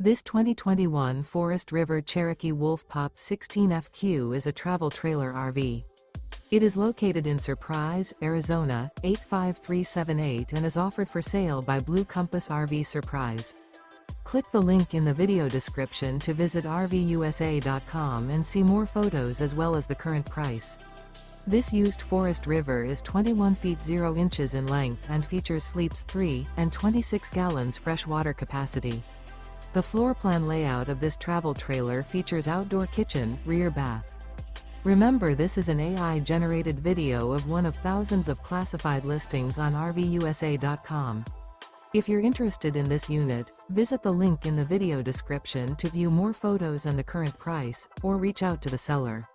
This 2021 Forest River Cherokee Wolf Pup 16FQ is a travel trailer RV. It is located in Surprise, Arizona, 85378 and is offered for sale by Blue Compass RV Surprise. Click the link in the video description to visit RVUSA.com and see more photos as well as the current price. This used Forest River is 21 feet 0 inches in length and features sleeps 3 and 26 gallons fresh water capacity. The floor plan layout of this travel trailer features outdoor kitchen, rear bath. Remember, this is an AI-generated video of one of thousands of classified listings on RVUSA.com. If you're interested in this unit, visit the link in the video description to view more photos and the current price, or reach out to the seller.